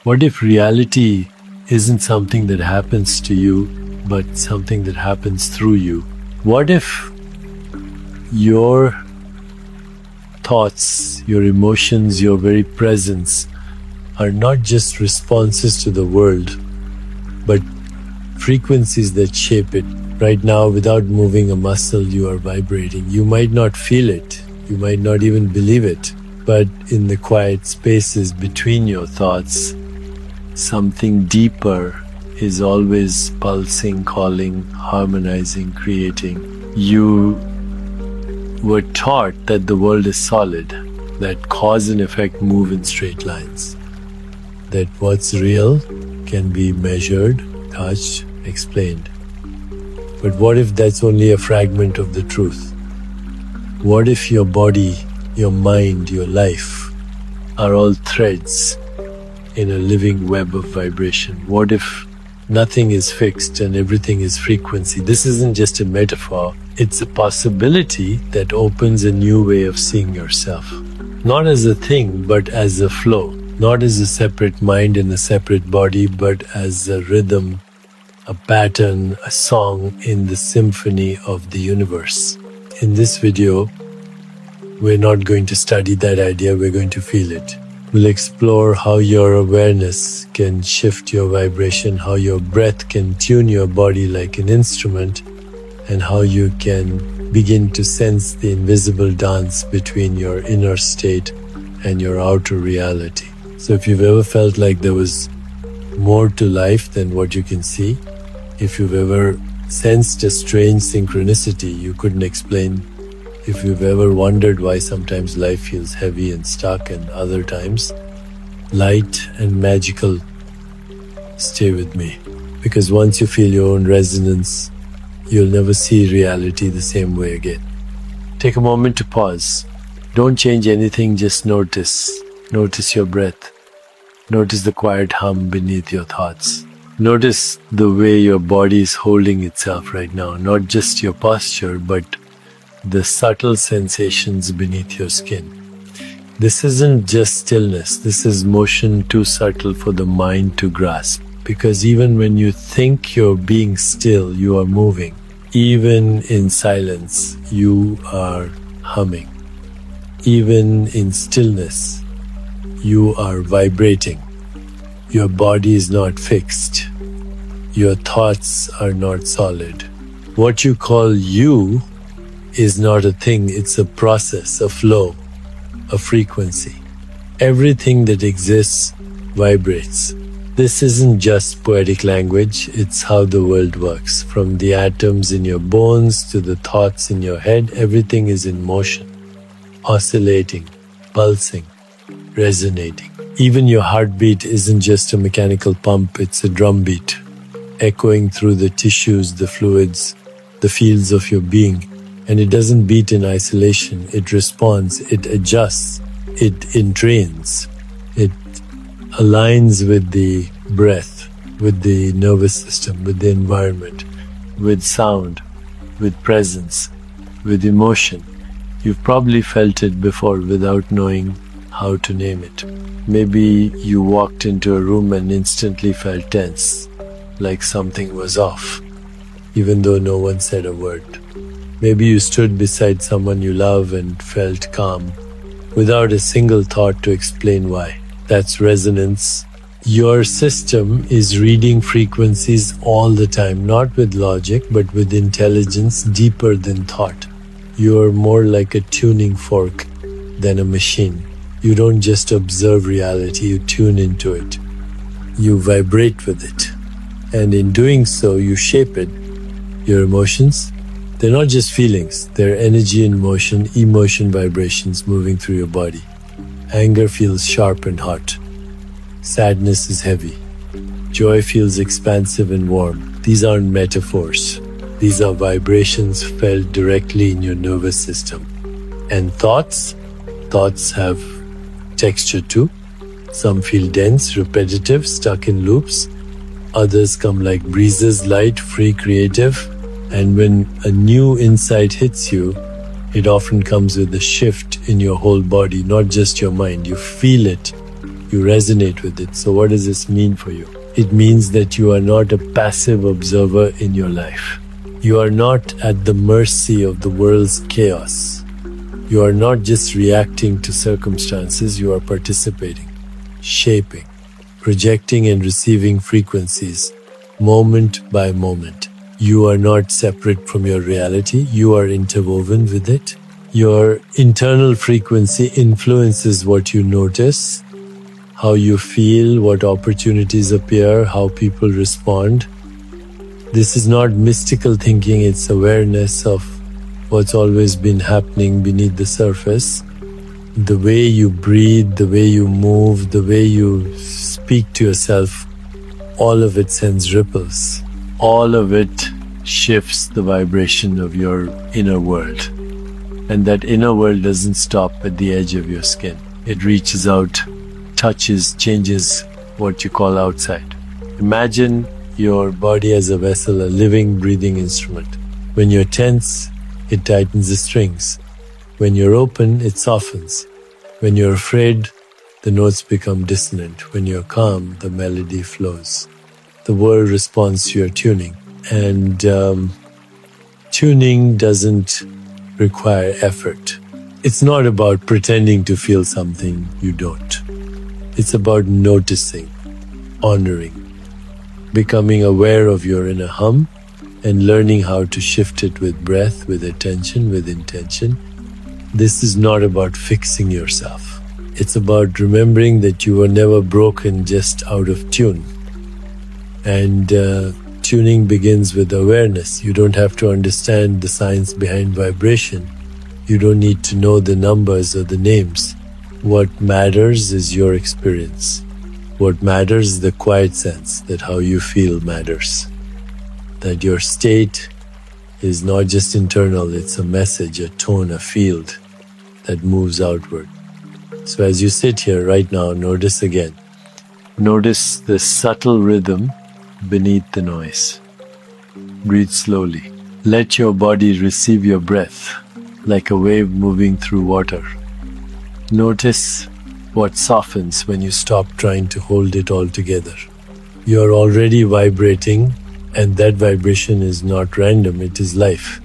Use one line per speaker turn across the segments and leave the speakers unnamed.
What if reality isn't something that happens to you, but something that happens through you? What if your thoughts, your emotions, your very presence are not just responses to the world, but frequencies that shape it? Right now, without moving a muscle, you are vibrating. You might not feel it, you might not even believe it, but in the quiet spaces between your thoughts, something deeper is always pulsing, calling, harmonizing, creating. You were taught that the world is solid, that cause and effect move in straight lines, that what's real can be measured, touched, explained. But what if that's only a fragment of the truth? What if your body, your mind, your life are all threads in a living web of vibration? What if nothing is fixed and everything is frequency? This isn't just a metaphor, it's a possibility that opens a new way of seeing yourself. Not as a thing, but as a flow. Not as a separate mind and a separate body, but as a rhythm, a pattern, a song in the symphony of the universe. In this video, we're not going to study that idea, we're going to feel it. We'll explore how your awareness can shift your vibration, how your breath can tune your body like an instrument, and how you can begin to sense the invisible dance between your inner state and your outer reality. So if you've ever felt like there was more to life than what you can see, if you've ever sensed a strange synchronicity you couldn't explain, if you've ever wondered why sometimes life feels heavy and stuck and other times light and magical, stay with me. Because once you feel your own resonance, you'll never see reality the same way again. Take a moment to pause. Don't change anything, just notice. Notice your breath. Notice the quiet hum beneath your thoughts. Notice the way your body is holding itself right now, not just your posture, but the subtle sensations beneath your skin. This isn't just stillness, this is motion too subtle for the mind to grasp. Because even when you think you're being still, you are moving. Even in silence, you are humming. Even in stillness, you are vibrating. Your body is not fixed. Your thoughts are not solid. What you call you is not a thing, it's a process, a flow, a frequency. Everything that exists vibrates. This isn't just poetic language, it's how the world works. From the atoms in your bones to the thoughts in your head, everything is in motion, oscillating, pulsing, resonating. Even your heartbeat isn't just a mechanical pump, it's a drumbeat, echoing through the tissues, the fluids, the fields of your being. And it doesn't beat in isolation, it responds, it adjusts, it entrains, it aligns with the breath, with the nervous system, with the environment, with sound, with presence, with emotion. You've probably felt it before without knowing how to name it. Maybe you walked into a room and instantly felt tense, like something was off, even though no one said a word. Maybe you stood beside someone you love and felt calm, without a single thought to explain why. That's resonance. Your system is reading frequencies all the time, not with logic, but with intelligence deeper than thought. You are more like a tuning fork than a machine. You don't just observe reality, you tune into it. You vibrate with it. And in doing so, you shape it. Your emotions, they're not just feelings, they're energy in motion, emotion vibrations moving through your body. Anger feels sharp and hot. Sadness is heavy. Joy feels expansive and warm. These aren't metaphors. These are vibrations felt directly in your nervous system. And thoughts have texture too. Some feel dense, repetitive, stuck in loops. Others come like breezes, light, free, creative. And when a new insight hits you, it often comes with a shift in your whole body, not just your mind. You feel it. You resonate with it. So what does this mean for you? It means that you are not a passive observer in your life. You are not at the mercy of the world's chaos. You are not just reacting to circumstances, you are participating, shaping, projecting and receiving frequencies, moment by moment. You are not separate from your reality, you are interwoven with it. Your internal frequency influences what you notice, how you feel, what opportunities appear, how people respond. This is not mystical thinking, it's awareness of what's always been happening beneath the surface. The way you breathe, the way you move, the way you speak to yourself, all of it sends ripples. All of it shifts the vibration of your inner world. And that inner world doesn't stop at the edge of your skin. It reaches out, touches, changes what you call outside. Imagine your body as a vessel, a living, breathing instrument. When you're tense, it tightens the strings. When you're open, it softens. When you're afraid, the notes become dissonant. When you're calm, the melody flows. The world responds to your tuning. And tuning doesn't require effort. It's not about pretending to feel something you don't. It's about noticing, honoring, becoming aware of your inner hum, and learning how to shift it with breath, with attention, with intention. This is not about fixing yourself. It's about remembering that you were never broken, just out of tune. And tuning begins with awareness. You don't have to understand the science behind vibration. You don't need to know the numbers or the names. What matters is your experience. What matters is the quiet sense that how you feel matters. That your state is not just internal, it's a message, a tone, a field that moves outward. So as you sit here right now, notice again. Notice the subtle rhythm beneath the noise. Breathe slowly. Let your body receive your breath like a wave moving through water. Notice what softens when you stop trying to hold it all together. You are already vibrating, and that vibration is not random, it is life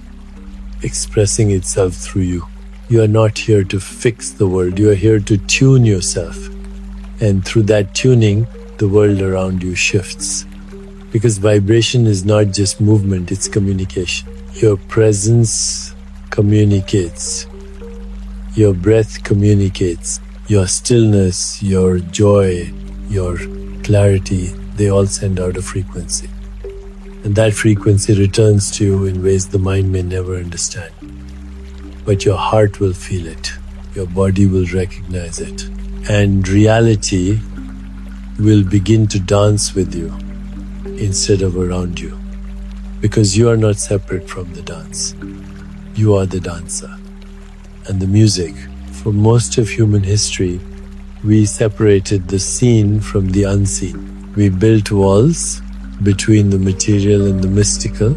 expressing itself through you. You are not here to fix the world, you are here to tune yourself. And through that tuning, the world around you shifts. Because vibration is not just movement, it's communication. Your presence communicates. Your breath communicates. Your stillness, your joy, your clarity, they all send out a frequency. And that frequency returns to you in ways the mind may never understand. But your heart will feel it. Your body will recognize it. And reality will begin to dance with you instead of around you. Because you are not separate from the dance. You are the dancer. And the music. For most of human history, we separated the seen from the unseen. We built walls between the material and the mystical,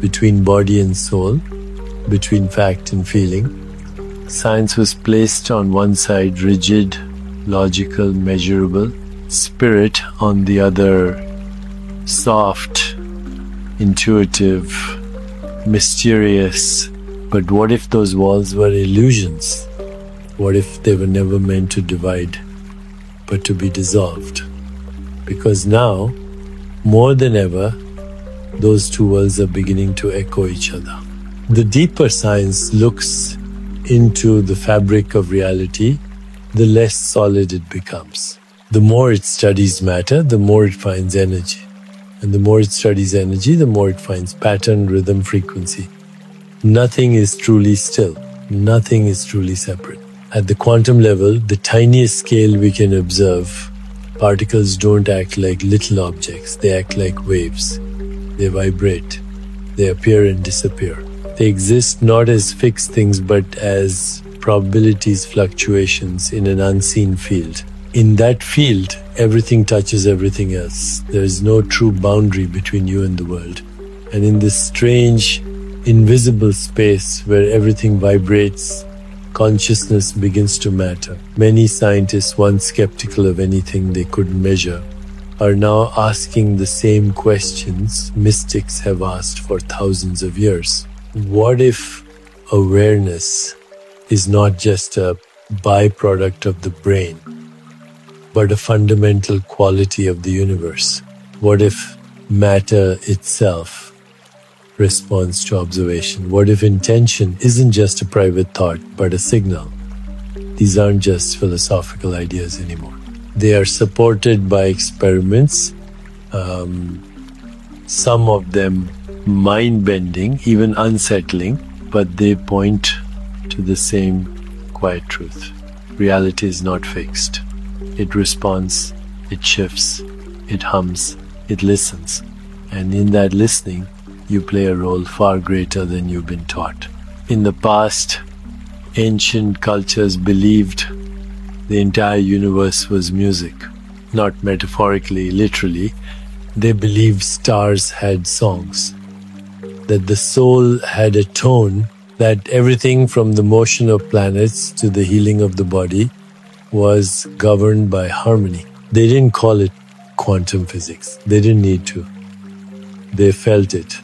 between body and soul, between fact and feeling. Science was placed on one side, rigid, logical, measurable. Spirit on the other, soft, intuitive, mysterious. But what if those walls were illusions? What if they were never meant to divide, but to be dissolved? Because now, more than ever, those two worlds are beginning to echo each other. The deeper science looks into the fabric of reality, the less solid it becomes. The more it studies matter, the more it finds energy. And the more it studies energy, the more it finds pattern, rhythm, frequency. Nothing is truly still. Nothing is truly separate. At the quantum level, the tiniest scale we can observe, particles don't act like little objects. They act like waves. They vibrate. They appear and disappear. They exist not as fixed things, but as probabilities, fluctuations in an unseen field. In that field, everything touches everything else. There is no true boundary between you and the world. And in this strange, invisible space where everything vibrates consciousness begins to matter. Many scientists, once skeptical of anything they couldn't measure, are now asking the same questions mystics have asked for thousands of years. What if awareness is not just a byproduct of the brain, but a fundamental quality of the universe? What if matter itself responds to observation? What if intention isn't just a private thought, but a signal? These aren't just philosophical ideas anymore. They are supported by experiments, some of them mind-bending, even unsettling, but they point to the same quiet truth. Reality is not fixed. It responds, it shifts, it hums, it listens. And in that listening, you play a role far greater than you've been taught. In the past, ancient cultures believed the entire universe was music. Not metaphorically, literally. They believed stars had songs, that the soul had a tone, that everything from the motion of planets to the healing of the body was governed by harmony. They didn't call it quantum physics. They didn't need to. They felt it.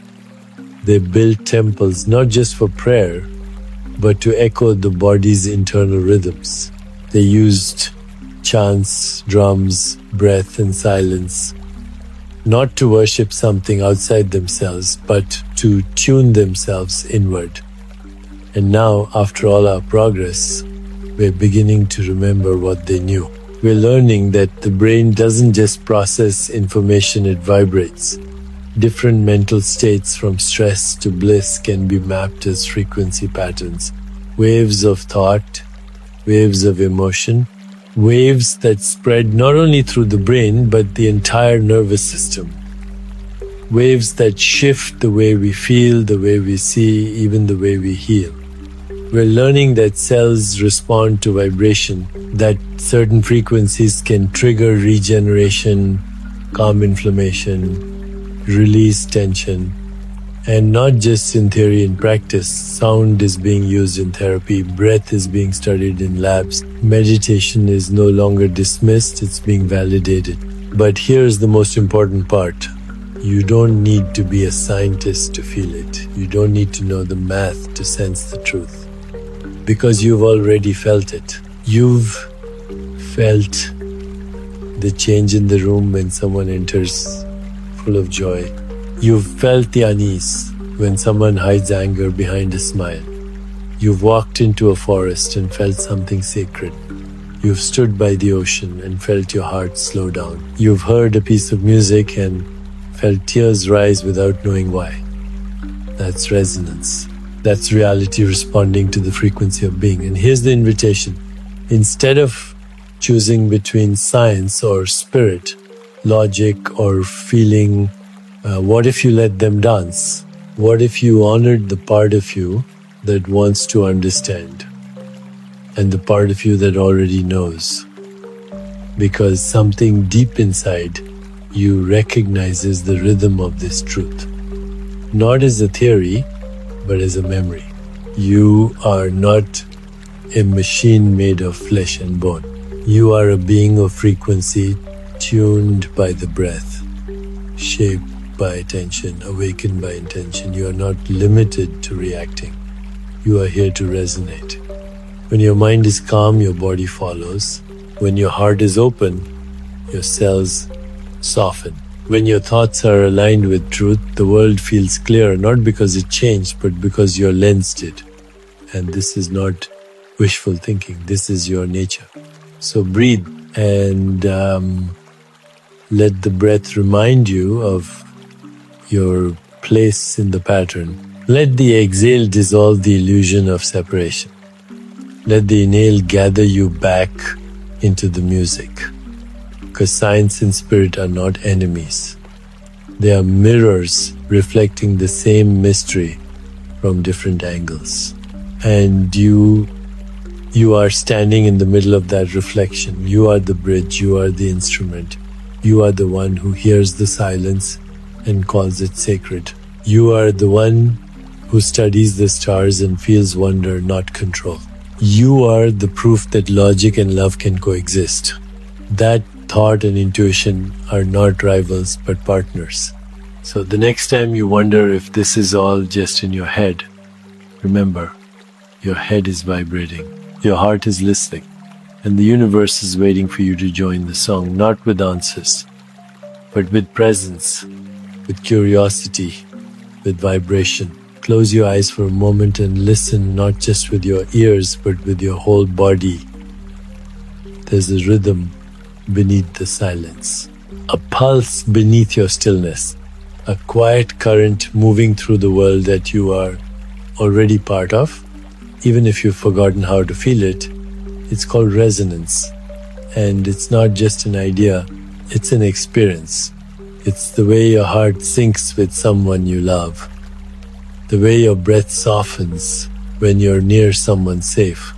They built temples not just for prayer, but to echo the body's internal rhythms. They used chants, drums, breath, and silence, not to worship something outside themselves, but to tune themselves inward. And now, after all our progress, we're beginning to remember what they knew. We're learning that the brain doesn't just process information, it vibrates. Different mental states from stress to bliss can be mapped as frequency patterns. Waves of thought, waves of emotion, waves that spread not only through the brain but the entire nervous system. Waves that shift the way we feel, the way we see, even the way we heal. We're learning that cells respond to vibration, that certain frequencies can trigger regeneration, calm inflammation, release tension, and not just in theory and practice. Sound is being used in therapy, breath is being studied in labs, meditation is no longer dismissed, it's being validated. But here's the most important part. You don't need to be a scientist to feel it. You don't need to know the math to sense the truth, because you've already felt it. You've felt the change in the room when someone enters full of joy. You've felt the unease when someone hides anger behind a smile. You've walked into a forest and felt something sacred. You've stood by the ocean and felt your heart slow down. You've heard a piece of music and felt tears rise without knowing why. That's resonance. That's reality responding to the frequency of being. And here's the invitation. Instead of choosing between science or spirit, logic or feeling, what if you let them dance? What if you honored the part of you that wants to understand and the part of you that already knows? Because something deep inside you recognizes the rhythm of this truth, not as a theory, but as a memory. You are not a machine made of flesh and bone. You are a being of frequency, tuned by the breath, shaped by attention, awakened by intention. You are not limited to reacting. You are here to resonate. When your mind is calm, your body follows. When your heart is open, your cells soften. When your thoughts are aligned with truth, the world feels clearer, not because it changed, but because your lens did. And this is not wishful thinking. This is your nature. So breathe and let the breath remind you of your place in the pattern. Let the exhale dissolve the illusion of separation. Let the inhale gather you back into the music. Because science and spirit are not enemies. They are mirrors reflecting the same mystery from different angles. And you are standing in the middle of that reflection. You are the bridge, you are the instrument. You are the one who hears the silence and calls it sacred. You are the one who studies the stars and feels wonder, not control. You are the proof that logic and love can coexist. That thought and intuition are not rivals but partners. So the next time you wonder if this is all just in your head, remember, your head is vibrating, your heart is listening, and the universe is waiting for you to join the song, not with answers, but with presence, with curiosity, with vibration. Close your eyes for a moment and listen, not just with your ears, but with your whole body. There's a rhythm beneath the silence, a pulse beneath your stillness, a quiet current moving through the world that you are already part of, even if you've forgotten how to feel it. It's called resonance. And it's not just an idea, it's an experience. It's the way your heart syncs with someone you love, the way your breath softens when you're near someone safe,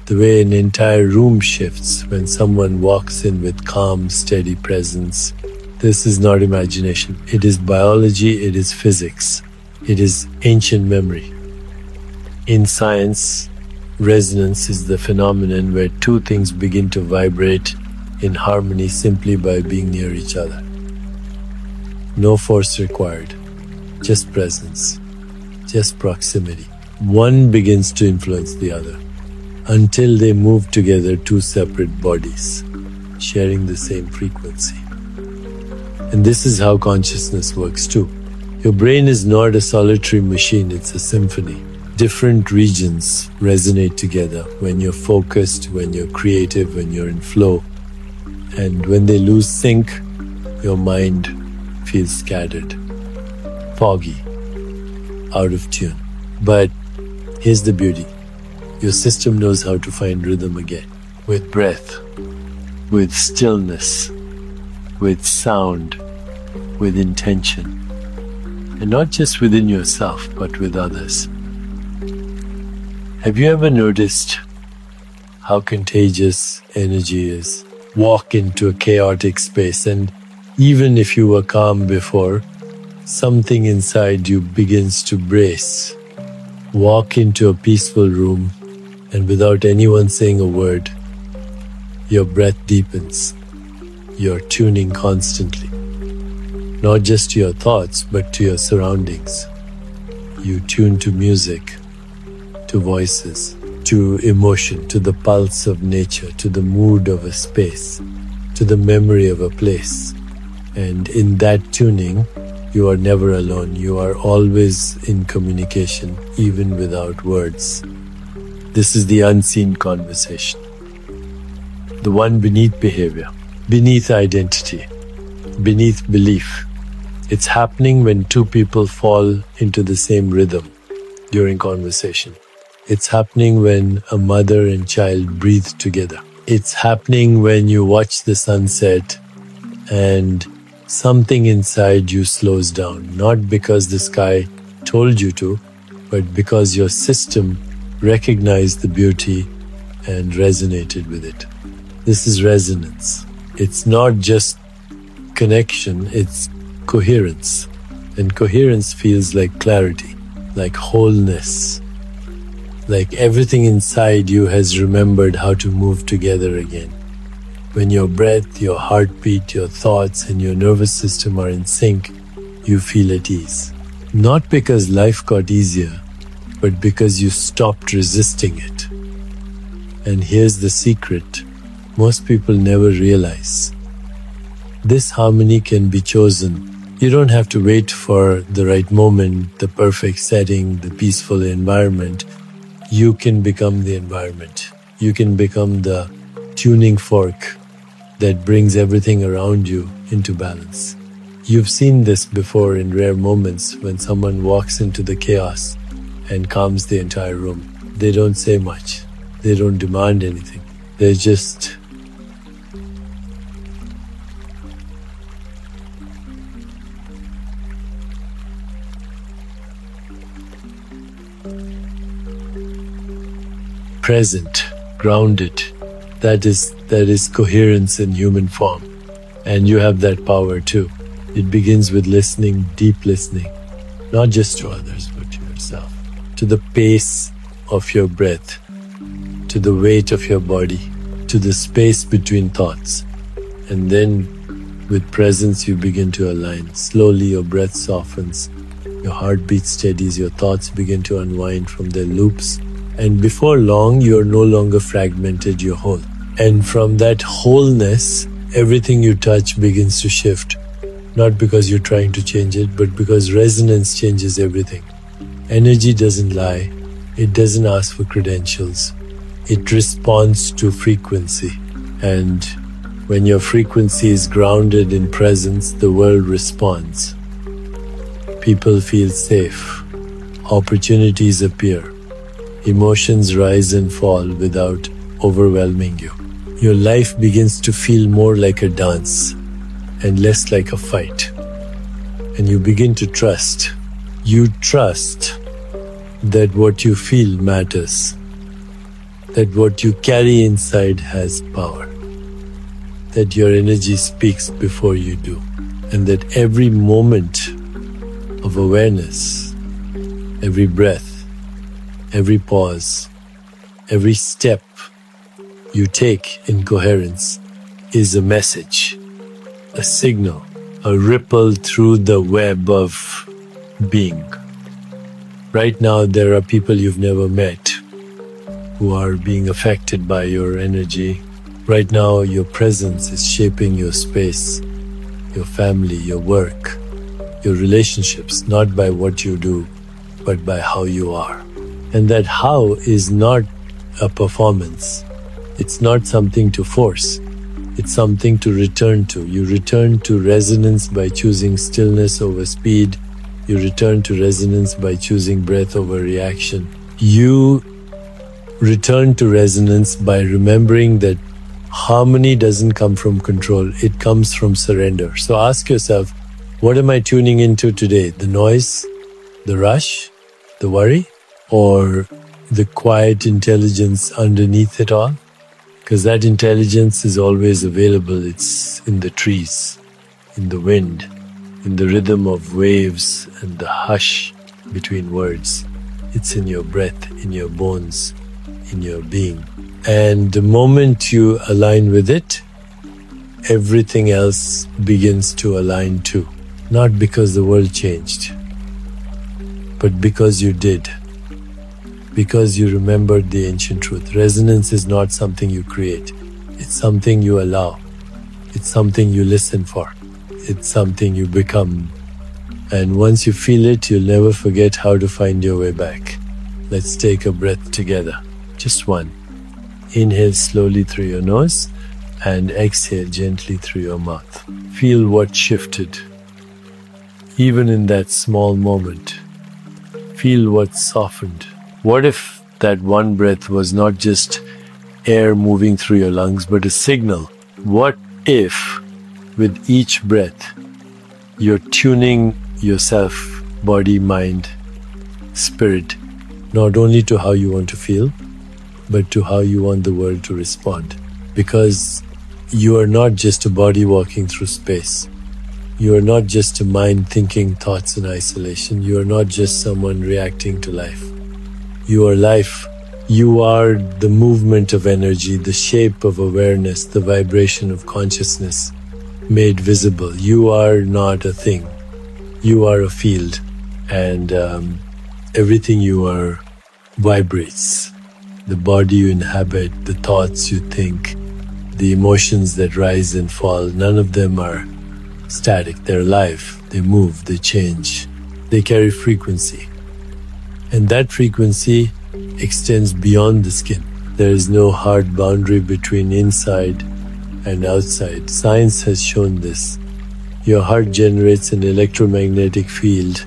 the way an entire room shifts when someone walks in with calm, steady presence. This is not imagination. It is biology, it is physics, it is ancient memory. In science, resonance is the phenomenon where two things begin to vibrate in harmony simply by being near each other. No force required, just presence, just proximity. One begins to influence the other until they move together, two separate bodies, sharing the same frequency. And this is how consciousness works too. Your brain is not a solitary machine, it's a symphony. Different regions resonate together when you're focused, when you're creative, when you're in flow. And when they lose sync, your mind feels scattered, foggy, out of tune. But here's the beauty. Your system knows how to find rhythm again. With breath, with stillness, with sound, with intention. And not just within yourself, but with others. Have you ever noticed how contagious energy is? Walk into a chaotic space, and even if you were calm before, something inside you begins to brace. Walk into a peaceful room, and without anyone saying a word, your breath deepens. You're tuning constantly, not just to your thoughts, but to your surroundings. You tune to music, to voices, to emotion, to the pulse of nature, to the mood of a space, to the memory of a place. And in that tuning, you are never alone. You are always in communication, even without words. This is the unseen conversation, the one beneath behavior, beneath identity, beneath belief. It's happening when two people fall into the same rhythm during conversation. It's happening when a mother and child breathe together. It's happening when you watch the sunset and something inside you slows down, not because the sky told you to, but because your system recognized the beauty and resonated with it. This is resonance. It's not just connection, it's coherence. And coherence feels like clarity, like wholeness, like everything inside you has remembered how to move together again. When your breath, your heartbeat, your thoughts, and your nervous system are in sync, you feel at ease. Not because life got easier, but because you stopped resisting it. And here's the secret most people never realize. This harmony can be chosen. You don't have to wait for the right moment, the perfect setting, the peaceful environment. You can become the environment. You can become the tuning fork that brings everything around you into balance. You've seen this before in rare moments when someone walks into the chaos and calms the entire room. They don't say much. They don't demand anything. They're just present, grounded. That is coherence in human form. And you have that power too. It begins with listening, deep listening, not just to others, but to yourself, to the pace of your breath, to the weight of your body, to the space between thoughts. And then with presence, you begin to align. Slowly, your breath softens, your heartbeat steadies, your thoughts begin to unwind from their loops. And before long, you are no longer fragmented, you're whole. And from that wholeness, everything you touch begins to shift. Not because you're trying to change it, but because resonance changes everything. Energy doesn't lie. It doesn't ask for credentials. It responds to frequency. And when your frequency is grounded in presence, the world responds. People feel safe. Opportunities appear. Emotions rise and fall without overwhelming you. Your life begins to feel more like a dance and less like a fight. And you begin to trust. You trust that what you feel matters, that what you carry inside has power, that your energy speaks before you do, and that every moment of awareness, every breath, every pause, every step you take in coherence is a message, a signal, a ripple through the web of being. Right now, there are people you've never met who are being affected by your energy. Right now, your presence is shaping your space, your family, your work, your relationships, not by what you do, but by how you are. And that how is not a performance. It's not something to force. It's something to return to. You return to resonance by choosing stillness over speed. You return to resonance by choosing breath over reaction. You return to resonance by remembering that harmony doesn't come from control. It comes from surrender. So ask yourself, what am I tuning into today? The noise, the rush, the worry, or the quiet intelligence underneath it all? Because that intelligence is always available. It's in the trees, in the wind, in the rhythm of waves and the hush between words. It's in your breath, in your bones, in your being. And the moment you align with it, everything else begins to align too. Not because the world changed, but because you did. Because you remembered the ancient truth. Resonance is not something you create. It's something you allow. It's something you listen for. It's something you become. And once you feel it, you'll never forget how to find your way back. Let's take a breath together. Just one. Inhale slowly through your nose and exhale gently through your mouth. Feel what shifted. Even in that small moment, feel what softened. What if that one breath was not just air moving through your lungs, but a signal? What if with each breath, you're tuning yourself, body, mind, spirit, not only to how you want to feel, but to how you want the world to respond? Because you are not just a body walking through space. You are not just a mind thinking thoughts in isolation. You are not just someone reacting to life. You are life. You are the movement of energy, the shape of awareness, the vibration of consciousness made visible. You are not a thing. You are a field. And everything you are vibrates. The body you inhabit, the thoughts you think, the emotions that rise and fall, none of them are static. They're alive. They move. They change. They carry frequency. And that frequency extends beyond the skin. There is no hard boundary between inside and outside. Science has shown this. Your heart generates an electromagnetic field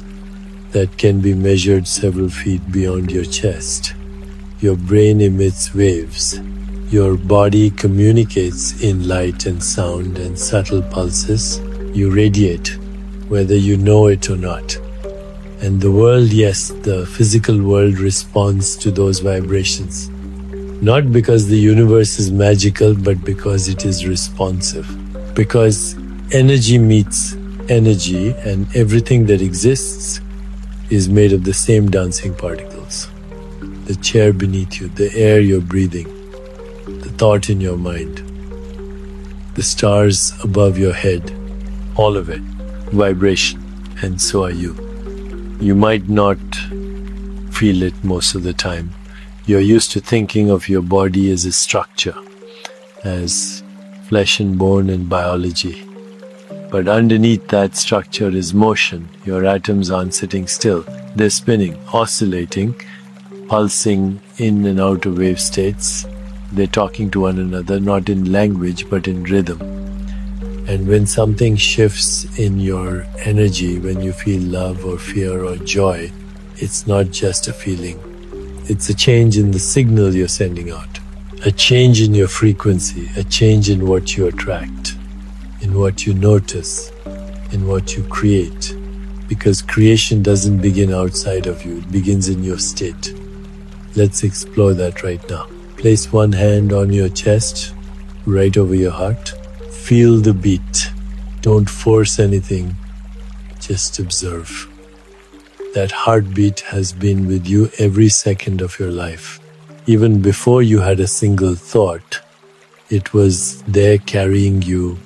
that can be measured several feet beyond your chest. Your brain emits waves. Your body communicates in light and sound and subtle pulses. You radiate, whether you know it or not. And the world, yes, the physical world responds to those vibrations. Not because the universe is magical, but because it is responsive. Because energy meets energy, and everything that exists is made of the same dancing particles. The chair beneath you, the air you're breathing, the thought in your mind, the stars above your head, all of it, vibration, and so are you. You might not feel it most of the time. You're used to thinking of your body as a structure, as flesh and bone and biology. But underneath that structure is motion. Your atoms aren't sitting still. They're spinning, oscillating, pulsing in and out of wave states. They're talking to one another, not in language, but in rhythm. And when something shifts in your energy, when you feel love or fear or joy, it's not just a feeling. It's a change in the signal you're sending out, a change in your frequency, a change in what you attract, in what you notice, in what you create. Because creation doesn't begin outside of you, it begins in your state. Let's explore that right now. Place one hand on your chest, right over your heart. Feel the beat. Don't force anything, just observe. That heartbeat has been with you every second of your life. Even before you had a single thought, it was there carrying you,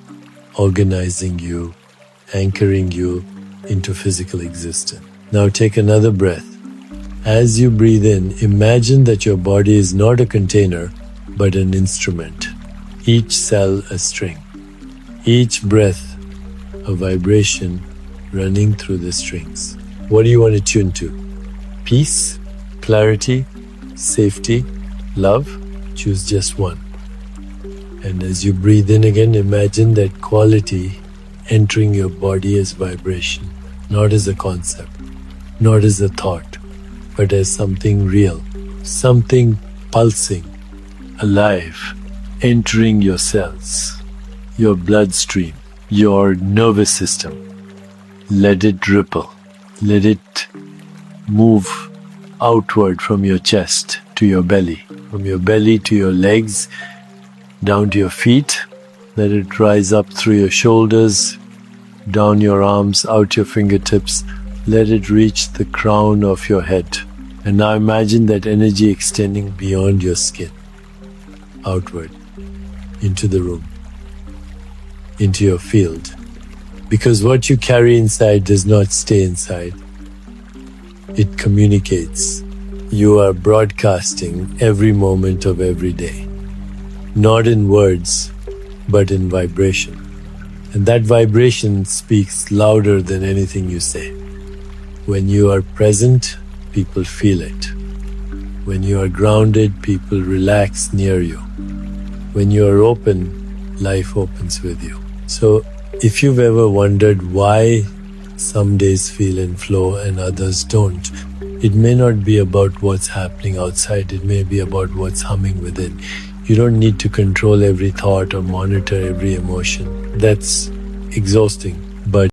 organizing you, anchoring you into physical existence. Now take another breath. As you breathe in, imagine that your body is not a container, but an instrument. Each cell a string. Each breath a vibration running through the strings. What do you want to tune to? Peace, clarity, safety, love? Choose just one. And as you breathe in again, imagine that quality entering your body as vibration, not as a concept, not as a thought, but as something real, something pulsing, alive, entering your cells, your bloodstream, your nervous system. Let it ripple. Let it move outward from your chest to your belly, from your belly to your legs, down to your feet. Let it rise up through your shoulders, down your arms, out your fingertips. Let it reach the crown of your head. And now imagine that energy extending beyond your skin, outward, into the room, into your field. Because what you carry inside does not stay inside. It communicates. You are broadcasting every moment of every day. Not in words, but in vibration. And that vibration speaks louder than anything you say. When you are present, people feel it. When you are grounded, people relax near you. When you are open, life opens with you. So, if you've ever wondered why some days feel in flow and others don't, it may not be about what's happening outside, it may be about what's humming within. You don't need to control every thought or monitor every emotion. That's exhausting. But